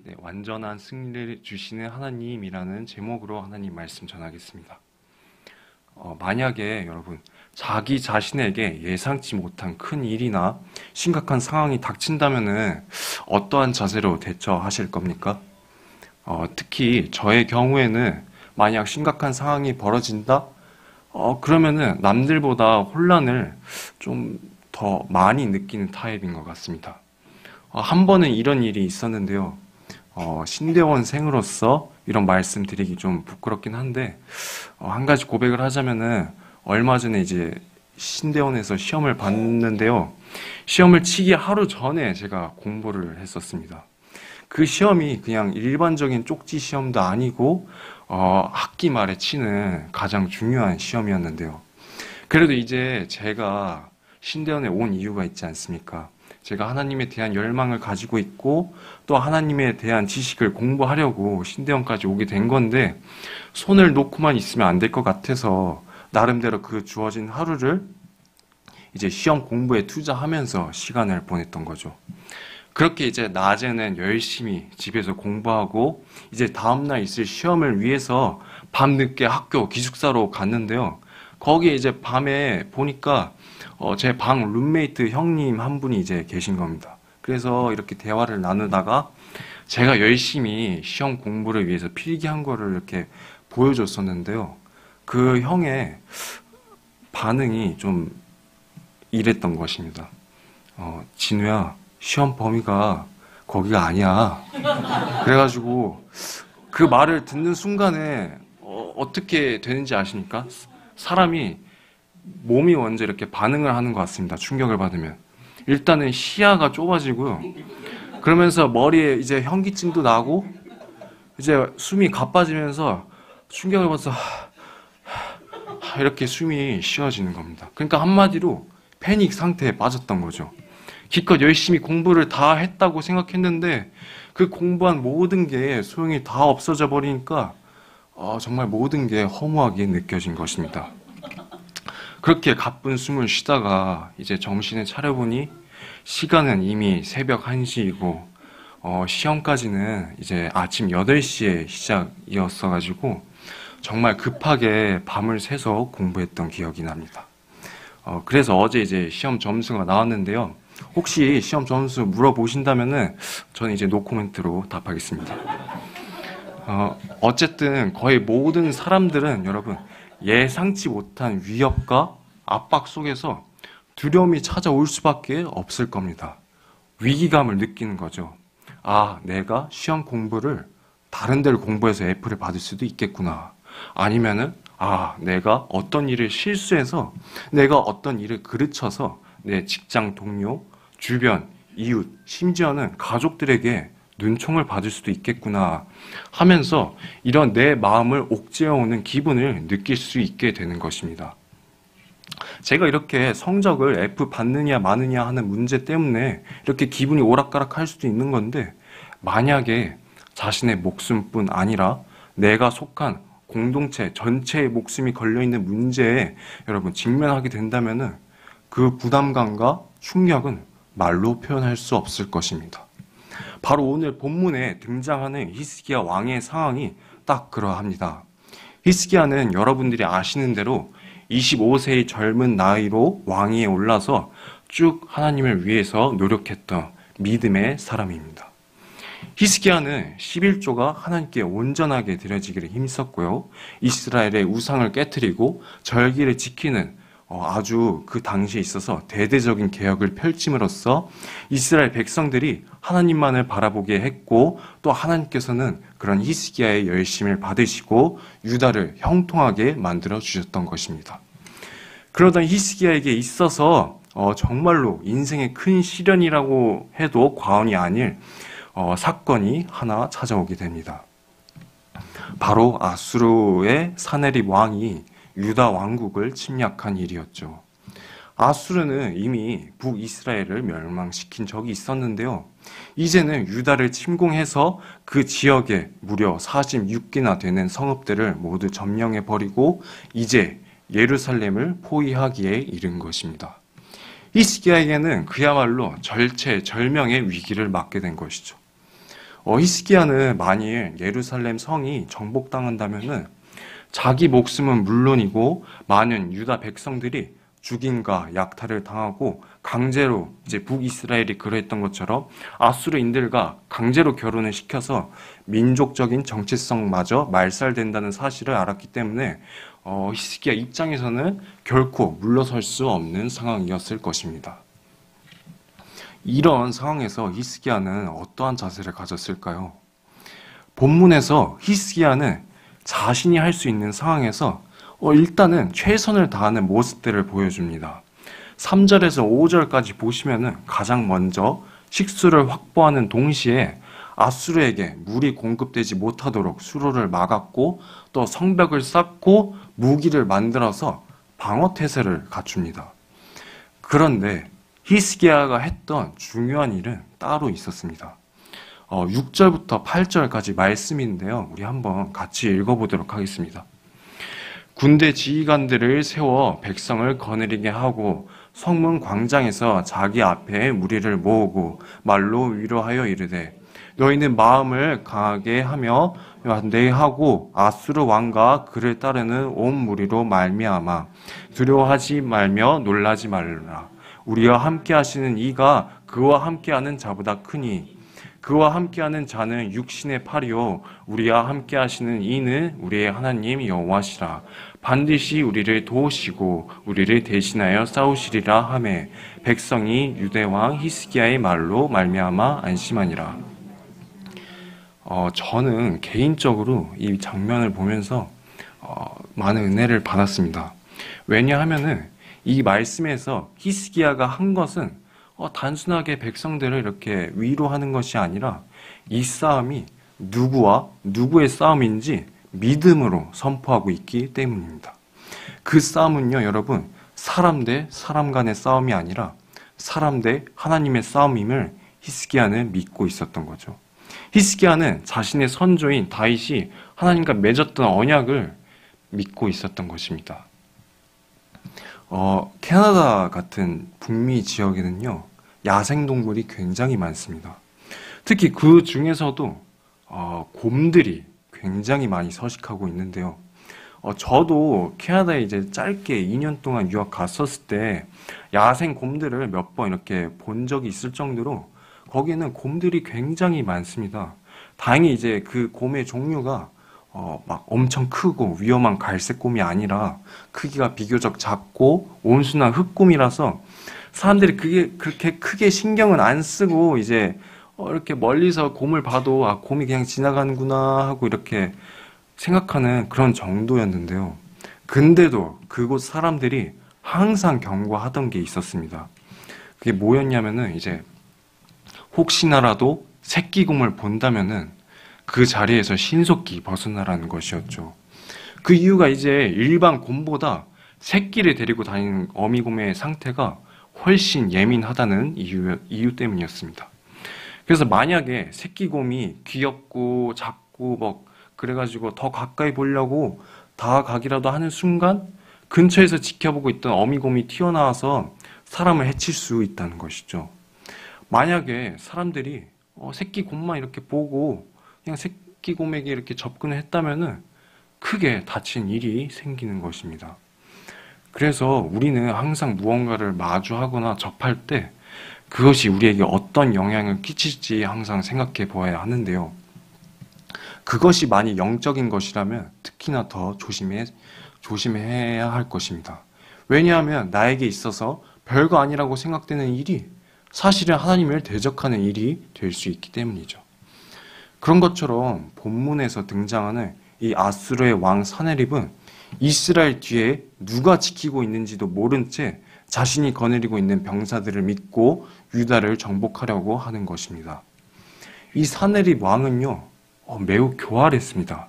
네, 완전한 승리를 주시는 하나님이라는 제목으로 하나님 말씀 전하겠습니다. 만약에 여러분 자기 자신에게 예상치 못한 큰 일이나 심각한 상황이 닥친다면은 어떠한 자세로 대처하실 겁니까? 특히 저의 경우에는 만약 심각한 상황이 벌어진다? 그러면은 남들보다 혼란을 좀 더 많이 느끼는 타입인 것 같습니다. 한 번은 이런 일이 있었는데요. 신대원생으로서 이런 말씀 드리기 좀 부끄럽긴 한데, 한 가지 고백을 하자면은, 얼마 전에 이제 신대원에서 시험을 봤는데요. 시험을 치기 하루 전에 제가 공부를 했었습니다. 그 시험이 그냥 일반적인 쪽지 시험도 아니고, 학기 말에 치는 가장 중요한 시험이었는데요. 그래도 이제 제가 신대원에 온 이유가 있지 않습니까? 제가 하나님에 대한 열망을 가지고 있고 또 하나님에 대한 지식을 공부하려고 신대원까지 오게 된 건데 손을 놓고만 있으면 안 될 것 같아서 나름대로 그 주어진 하루를 이제 시험 공부에 투자하면서 시간을 보냈던 거죠. 그렇게 이제 낮에는 열심히 집에서 공부하고 이제 다음날 있을 시험을 위해서 밤늦게 학교 기숙사로 갔는데요. 거기에 이제 밤에 보니까 제 방 룸메이트 형님 한 분이 이제 계신 겁니다. 그래서 이렇게 대화를 나누다가 제가 열심히 시험 공부를 위해서 필기한 거를 이렇게 보여줬었는데요. 그 형의 반응이 좀 이랬던 것입니다. 진우야, 시험 범위가 거기가 아니야. 그래가지고 그 말을 듣는 순간에 어떻게 되는지 아십니까? 사람이 몸이 먼저 이렇게 반응을 하는 것 같습니다. 충격을 받으면. 일단은 시야가 좁아지고요. 그러면서 머리에 이제 현기증도 나고, 이제 숨이 가빠지면서 충격을 받아서 이렇게 숨이 쉬어지는 겁니다. 그러니까 한마디로 패닉 상태에 빠졌던 거죠. 기껏 열심히 공부를 다 했다고 생각했는데, 그 공부한 모든 게 소용이 다 없어져 버리니까, 정말 모든 게 허무하게 느껴진 것입니다. 그렇게 가쁜 숨을 쉬다가 이제 정신을 차려보니 시간은 이미 새벽 1시이고 시험까지는 이제 아침 8시에 시작이었어가지고 정말 급하게 밤을 새서 공부했던 기억이 납니다. 그래서 어제 이제 시험 점수가 나왔는데요. 혹시 시험 점수 물어보신다면은 저는 이제 노코멘트로 답하겠습니다. 어쨌든 거의 모든 사람들은 여러분 예상치 못한 위협과 압박 속에서 두려움이 찾아올 수밖에 없을 겁니다. 위기감을 느끼는 거죠. 내가 시험 공부를 다른 데를 공부해서 F를 받을 수도 있겠구나. 아니면은 내가 어떤 일을 실수해서 내가 어떤 일을 그르쳐서 내 직장 동료, 주변, 이웃, 심지어는 가족들에게 눈총을 받을 수도 있겠구나 하면서 이런 내 마음을 옥죄어오는 기분을 느낄 수 있게 되는 것입니다. 제가 이렇게 성적을 F 받느냐 마느냐 하는 문제 때문에 이렇게 기분이 오락가락할 수도 있는 건데 만약에 자신의 목숨뿐 아니라 내가 속한 공동체 전체의 목숨이 걸려있는 문제에 여러분 직면하게 된다면은 그 부담감과 충격은 말로 표현할 수 없을 것입니다. 바로 오늘 본문에 등장하는 히스기야 왕의 상황이 딱 그러합니다. 히스기야는 여러분들이 아시는 대로 25세의 젊은 나이로 왕위에 올라서 쭉 하나님을 위해서 노력했던 믿음의 사람입니다. 히스기야는 11조가 하나님께 온전하게 드려지기를 힘썼고요. 이스라엘의 우상을 깨트리고 절기를 지키는 아주 그 당시에 있어서 대대적인 개혁을 펼침으로써 이스라엘 백성들이 하나님만을 바라보게 했고 또 하나님께서는 그런 히스기야의 열심을 받으시고 유다를 형통하게 만들어 주셨던 것입니다. 그러던 히스기야에게 있어서 정말로 인생의 큰 시련이라고 해도 과언이 아닐 사건이 하나 찾아오게 됩니다. 바로 아수르의 사네립 왕이 유다 왕국을 침략한 일이었죠. 아수르는 이미 북이스라엘을 멸망시킨 적이 있었는데요. 이제는 유다를 침공해서 그 지역에 무려 46개나 되는 성읍들을 모두 점령해버리고 이제 예루살렘을 포위하기에 이른 것입니다. 히스기야에게는 그야말로 절체절명의 위기를 맞게 된 것이죠. 히스기야는 만일 예루살렘 성이 정복당한다면은 자기 목숨은 물론이고 많은 유다 백성들이 죽임과 약탈을 당하고 강제로 이제 북이스라엘이 그랬던 것처럼 아수르인들과 강제로 결혼을 시켜서 민족적인 정체성마저 말살된다는 사실을 알았기 때문에 히스기야 입장에서는 결코 물러설 수 없는 상황이었을 것입니다. 이런 상황에서 히스기야는 어떠한 자세를 가졌을까요? 본문에서 히스기야는 자신이 할 수 있는 상황에서 일단은 최선을 다하는 모습들을 보여줍니다. 3절에서 5절까지 보시면은 가장 먼저 식수를 확보하는 동시에 아수르에게 물이 공급되지 못하도록 수로를 막았고 또 성벽을 쌓고 무기를 만들어서 방어 태세를 갖춥니다. 그런데 히스기야가 했던 중요한 일은 따로 있었습니다. 6절부터 8절까지 말씀인데요. 우리 한번 같이 읽어보도록 하겠습니다. 군대 지휘관들을 세워 백성을 거느리게 하고 성문 광장에서 자기 앞에 무리를 모으고 말로 위로하여 이르되 너희는 마음을 강하게 하며 내하고 아수르 왕과 그를 따르는 온 무리로 말미암아 두려워하지 말며 놀라지 말라. 우리와 함께 하시는 이가 그와 함께하는 자보다 크니 그와 함께하는 자는 육신의 팔이요 우리와 함께하시는 이는 우리의 하나님 여호와시라. 반드시 우리를 도우시고 우리를 대신하여 싸우시리라 하매 백성이 유대왕 히스기야의 말로 말미암아 안심하니라. 저는 개인적으로 이 장면을 보면서 많은 은혜를 받았습니다. 왜냐하면은 이 말씀에서 히스기야가 한 것은 단순하게 백성들을 이렇게 위로하는 것이 아니라 이 싸움이 누구와 누구의 싸움인지 믿음으로 선포하고 있기 때문입니다. 그 싸움은요, 여러분, 사람 대 사람 간의 싸움이 아니라 사람 대 하나님의 싸움임을 히스기야는 믿고 있었던 거죠. 히스기야는 자신의 선조인 다윗이 하나님과 맺었던 언약을 믿고 있었던 것입니다. 캐나다 같은 북미 지역에는요, 야생동물이 굉장히 많습니다. 특히 그 중에서도 곰들이 굉장히 많이 서식하고 있는데요. 저도 캐나다에 이제 짧게 2년 동안 유학 갔었을 때 야생 곰들을 몇 번 이렇게 본 적이 있을 정도로 거기에는 곰들이 굉장히 많습니다. 다행히 이제 그 곰의 종류가 막 엄청 크고 위험한 갈색 곰이 아니라 크기가 비교적 작고 온순한 흑곰이라서 사람들이 그게 그렇게 크게 신경은 안 쓰고 이제 이렇게 멀리서 곰을 봐도 곰이 그냥 지나가는구나 하고 이렇게 생각하는 그런 정도였는데요. 근데도 그곳 사람들이 항상 경고하던 게 있었습니다. 그게 뭐였냐면은 이제 혹시나라도 새끼 곰을 본다면은 그 자리에서 신속히 벗어나라는 것이었죠. 그 이유가 이제 일반 곰보다 새끼를 데리고 다니는 어미곰의 상태가 훨씬 예민하다는 이유 때문이었습니다. 그래서 만약에 새끼 곰이 귀엽고 작고 뭐 그래가지고 더 가까이 보려고 다가기라도 하는 순간 근처에서 지켜보고 있던 어미곰이 튀어나와서 사람을 해칠 수 있다는 것이죠. 만약에 사람들이 새끼 곰만 이렇게 보고 그냥 새끼 곰에게 이렇게 접근을 했다면은 크게 다친 일이 생기는 것입니다. 그래서 우리는 항상 무언가를 마주하거나 접할 때 그것이 우리에게 어떤 영향을 끼칠지 항상 생각해 보아야 하는데요. 그것이 많이 영적인 것이라면 특히나 더 조심해야 할 것입니다. 왜냐하면 나에게 있어서 별거 아니라고 생각되는 일이 사실은 하나님을 대적하는 일이 될 수 있기 때문이죠. 그런 것처럼 본문에서 등장하는 이 아수르의 왕 사네립은 이스라엘 뒤에 누가 지키고 있는지도 모른 채 자신이 거느리고 있는 병사들을 믿고 유다를 정복하려고 하는 것입니다. 이 사네립 왕은요, 매우 교활했습니다.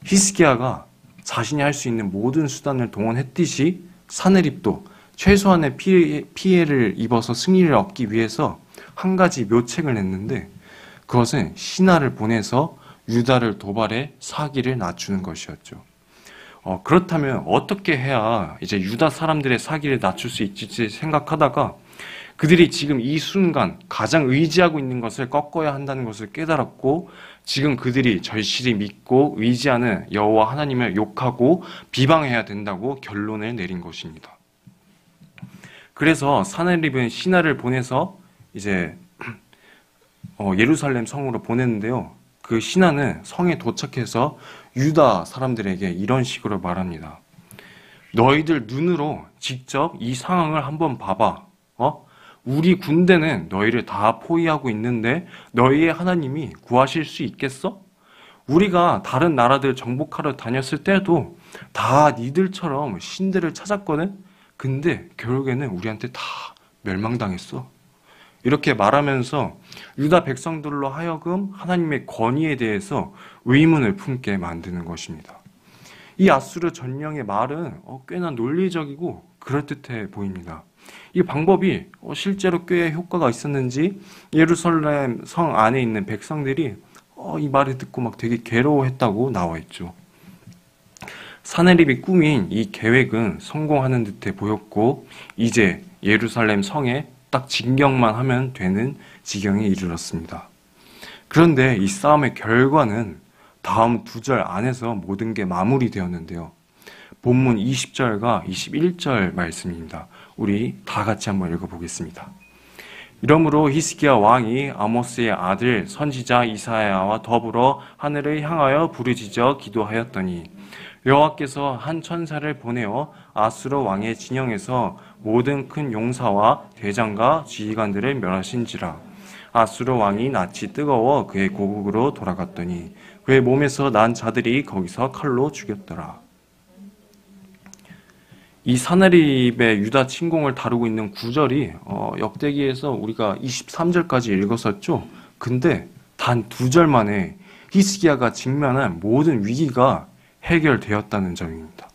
히스기야가 자신이 할 수 있는 모든 수단을 동원했듯이 사네립도 최소한의 피해를 입어서 승리를 얻기 위해서 한 가지 묘책을 냈는데 그것은 신하를 보내서 유다를 도발해 사기를 낮추는 것이었죠. 그렇다면 어떻게 해야 이제 유다 사람들의 사기를 낮출 수 있지 생각하다가 그들이 지금 이 순간 가장 의지하고 있는 것을 꺾어야 한다는 것을 깨달았고 지금 그들이 절실히 믿고 의지하는 여호와 하나님을 욕하고 비방해야 된다고 결론을 내린 것입니다. 그래서 사네립은 신하를 보내서 이제 예루살렘 성으로 보냈는데요. 그 신하는 성에 도착해서 유다 사람들에게 이런 식으로 말합니다. 너희들 눈으로 직접 이 상황을 한번 봐봐. 우리 군대는 너희를 다 포위하고 있는데 너희의 하나님이 구하실 수 있겠어? 우리가 다른 나라들 정복하러 다녔을 때도 다 니들처럼 신들을 찾았거든? 근데 결국에는 우리한테 다 멸망당했어. 이렇게 말하면서 유다 백성들로 하여금 하나님의 권위에 대해서 의문을 품게 만드는 것입니다. 이 아수르 전령의 말은 꽤나 논리적이고 그럴듯해 보입니다. 이 방법이 실제로 꽤 효과가 있었는지 예루살렘 성 안에 있는 백성들이 이 말을 듣고 막 되게 괴로워했다고 나와 있죠. 사네립이 꾸민 이 계획은 성공하는 듯해 보였고 이제 예루살렘 성에 딱 진격만 하면 되는 지경에 이르렀습니다. 그런데 이 싸움의 결과는 다음 2절 안에서 모든 게 마무리되었는데요. 본문 20절과 21절 말씀입니다. 우리 다 같이 한번 읽어보겠습니다. 이러므로 히스기야 왕이 아모스의 아들 선지자 이사야와 더불어 하늘을 향하여 부르짖어 기도하였더니 여호와께서 한 천사를 보내어 아수르 왕의 진영에서 모든 큰 용사와 대장과 지휘관들을 멸하신지라. 아수르 왕이 낯이 뜨거워 그의 고국으로 돌아갔더니 그의 몸에서 난 자들이 거기서 칼로 죽였더라. 이 사네립의 유다 침공을 다루고 있는 구절이 역대기에서 우리가 23절까지 읽었었죠. 근데 단 2절 만에 히스기야가 직면한 모든 위기가 해결되었다는 점입니다.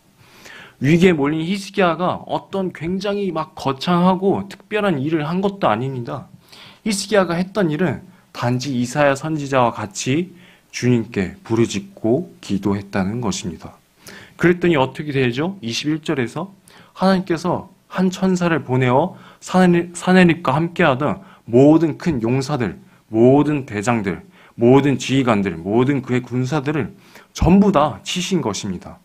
위기에 몰린 히스기야가 어떤 굉장히 막 거창하고 특별한 일을 한 것도 아닙니다. 히스기야가 했던 일은 단지 이사야 선지자와 같이 주님께 부르짖고 기도했다는 것입니다. 그랬더니 어떻게 되죠? 21절에서 하나님께서 한 천사를 보내어 사네립과 함께하던 모든 큰 용사들, 모든 대장들, 모든 지휘관들, 모든 그의 군사들을 전부 다 치신 것입니다.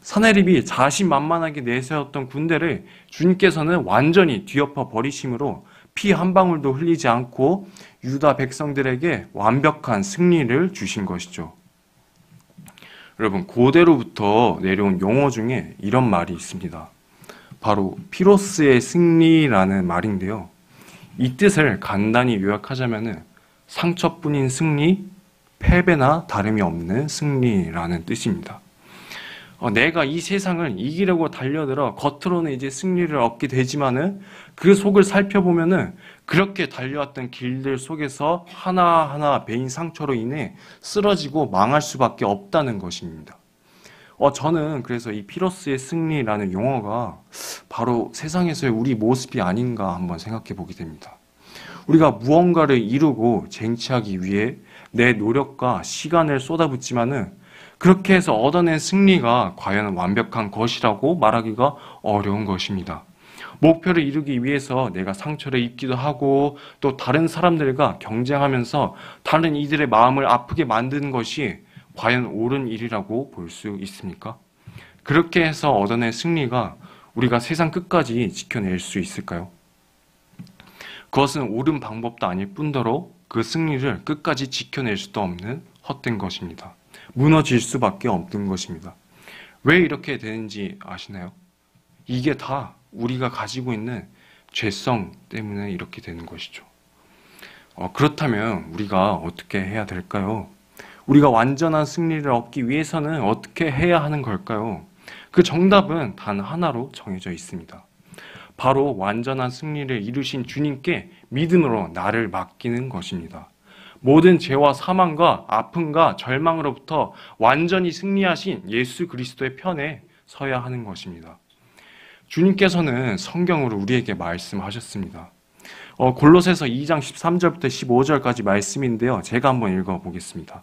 사네립이 자신만만하게 내세웠던 군대를 주님께서는 완전히 뒤엎어 버리심으로 피 한 방울도 흘리지 않고 유다 백성들에게 완벽한 승리를 주신 것이죠. 여러분, 고대로부터 내려온 용어 중에 이런 말이 있습니다. 바로 피로스의 승리라는 말인데요. 이 뜻을 간단히 요약하자면 상처뿐인 승리, 패배나 다름이 없는 승리라는 뜻입니다. 내가 이 세상을 이기려고 달려들어 겉으로는 이제 승리를 얻게 되지만은 그 속을 살펴보면은 그렇게 달려왔던 길들 속에서 하나하나 베인 상처로 인해 쓰러지고 망할 수밖에 없다는 것입니다. 저는 그래서 이 피로스의 승리라는 용어가 바로 세상에서의 우리 모습이 아닌가 한번 생각해 보게 됩니다. 우리가 무언가를 이루고 쟁취하기 위해 내 노력과 시간을 쏟아붓지만은 그렇게 해서 얻어낸 승리가 과연 완벽한 것이라고 말하기가 어려운 것입니다. 목표를 이루기 위해서 내가 상처를 입기도 하고 또 다른 사람들과 경쟁하면서 다른 이들의 마음을 아프게 만드는 것이 과연 옳은 일이라고 볼 수 있습니까? 그렇게 해서 얻어낸 승리가 우리가 세상 끝까지 지켜낼 수 있을까요? 그것은 옳은 방법도 아닐 뿐더러 그 승리를 끝까지 지켜낼 수도 없는 헛된 것입니다. 무너질 수밖에 없는 것입니다. 왜 이렇게 되는지 아시나요? 이게 다 우리가 가지고 있는 죄성 때문에 이렇게 되는 것이죠. 그렇다면 우리가 어떻게 해야 될까요? 우리가 완전한 승리를 얻기 위해서는 어떻게 해야 하는 걸까요? 그 정답은 단 하나로 정해져 있습니다. 바로 완전한 승리를 이루신 주님께 믿음으로 나를 맡기는 것입니다. 모든 죄와 사망과 아픔과 절망으로부터 완전히 승리하신 예수 그리스도의 편에 서야 하는 것입니다. 주님께서는 성경으로 우리에게 말씀하셨습니다. 골로새서 2장 13절부터 15절까지 말씀인데요. 제가 한번 읽어보겠습니다.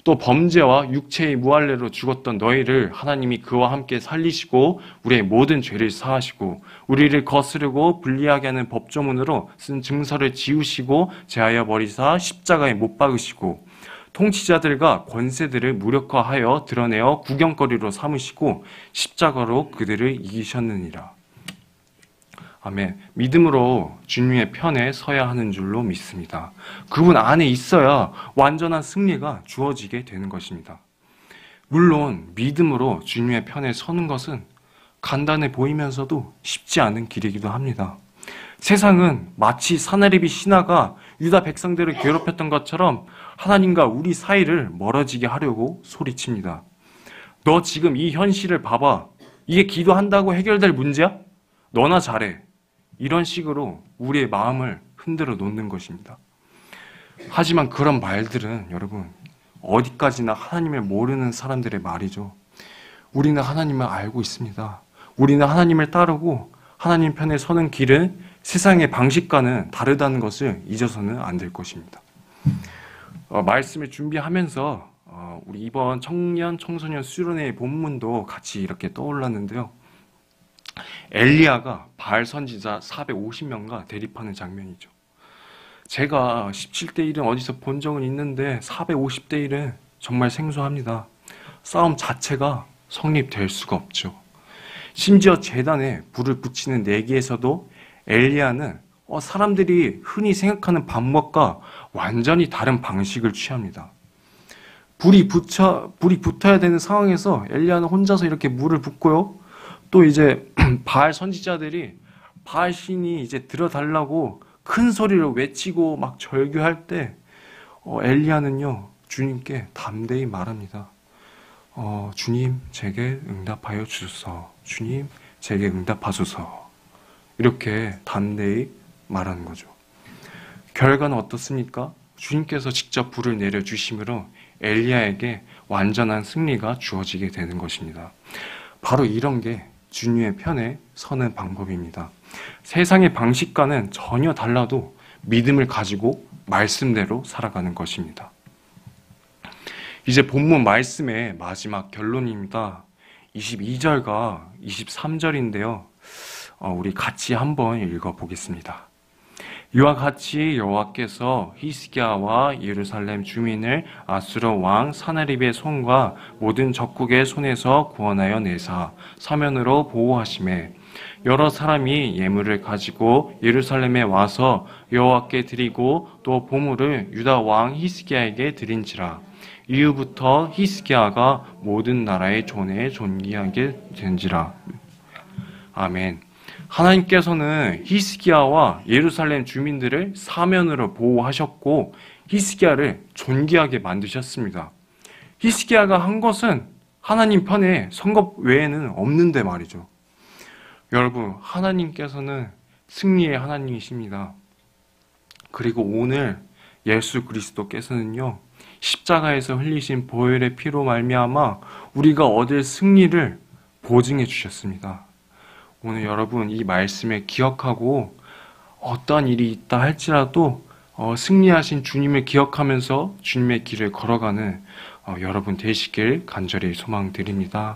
또 범죄와 육체의 무할례로 죽었던 너희를 하나님이 그와 함께 살리시고 우리의 모든 죄를 사하시고 우리를 거스르고 불리하게 하는 법조문으로 쓴 증서를 지우시고 제하여 버리사 십자가에 못 박으시고 통치자들과 권세들을 무력화하여 드러내어 구경거리로 삼으시고 십자가로 그들을 이기셨느니라. 아멘. 믿음으로 주님의 편에 서야 하는 줄로 믿습니다. 그분 안에 있어야 완전한 승리가 주어지게 되는 것입니다. 물론 믿음으로 주님의 편에 서는 것은 간단해 보이면서도 쉽지 않은 길이기도 합니다. 세상은 마치 사내립이 신하가 유다 백성들을 괴롭혔던 것처럼 하나님과 우리 사이를 멀어지게 하려고 소리칩니다. 너 지금 이 현실을 봐봐. 이게 기도한다고 해결될 문제야? 너나 잘해. 이런 식으로 우리의 마음을 흔들어 놓는 것입니다. 하지만 그런 말들은 여러분 어디까지나 하나님을 모르는 사람들의 말이죠. 우리는 하나님을 알고 있습니다. 우리는 하나님을 따르고 하나님 편에 서는 길은 세상의 방식과는 다르다는 것을 잊어서는 안 될 것입니다. 말씀을 준비하면서 우리 이번 청년 청소년 수련회 본문도 같이 이렇게 떠올랐는데요. 엘리야가 바알 선지자 450명과 대립하는 장면이죠. 제가 17대 1은 어디서 본 적은 있는데 450대 1은 정말 생소합니다. 싸움 자체가 성립될 수가 없죠. 심지어 제단에 불을 붙이는 내기에서도 엘리야는 사람들이 흔히 생각하는 방법과 완전히 다른 방식을 취합니다. 불이 붙어야 되는 상황에서 엘리야는 혼자서 이렇게 물을 붓고요. 또 이제 바알 선지자들이 바알 신이 이제 들어달라고 큰 소리로 외치고 막 절규할 때 엘리야는요 주님께 담대히 말합니다. 주님 제게 응답하여 주소서. 주님 제게 응답하소서. 이렇게 담대히 말하는 거죠. 결과는 어떻습니까? 주님께서 직접 불을 내려주심으로 엘리야에게 완전한 승리가 주어지게 되는 것입니다. 바로 이런 게 주님의 편에 서는 방법입니다. 세상의 방식과는 전혀 달라도 믿음을 가지고 말씀대로 살아가는 것입니다. 이제 본문 말씀의 마지막 결론입니다. 22절과 23절인데요. 우리 같이 한번 읽어보겠습니다. 이와 같이 여호와께서 히스기야와 예루살렘 주민을 아수르 왕 사나립의 손과 모든 적국의 손에서 구원하여 내사 사면으로 보호하시매 여러 사람이 예물을 가지고 예루살렘에 와서 여호와께 드리고 또 보물을 유다 왕 히스기야에게 드린지라. 이후부터 히스기야가 모든 나라의 존에 존귀하게 된지라. 아멘. 하나님께서는 히스기야와 예루살렘 주민들을 사면으로 보호하셨고 히스기야를 존귀하게 만드셨습니다. 히스기야가 한 것은 하나님 편에 선 것 외에는 없는데 말이죠. 여러분, 하나님께서는 승리의 하나님이십니다. 그리고 오늘 예수 그리스도께서는요, 십자가에서 흘리신 보혈의 피로 말미암아 우리가 얻을 승리를 보증해 주셨습니다. 오늘 여러분 이 말씀을 기억하고 어떠한 일이 있다 할지라도 승리하신 주님을 기억하면서 주님의 길을 걸어가는 여러분 되시길 간절히 소망드립니다.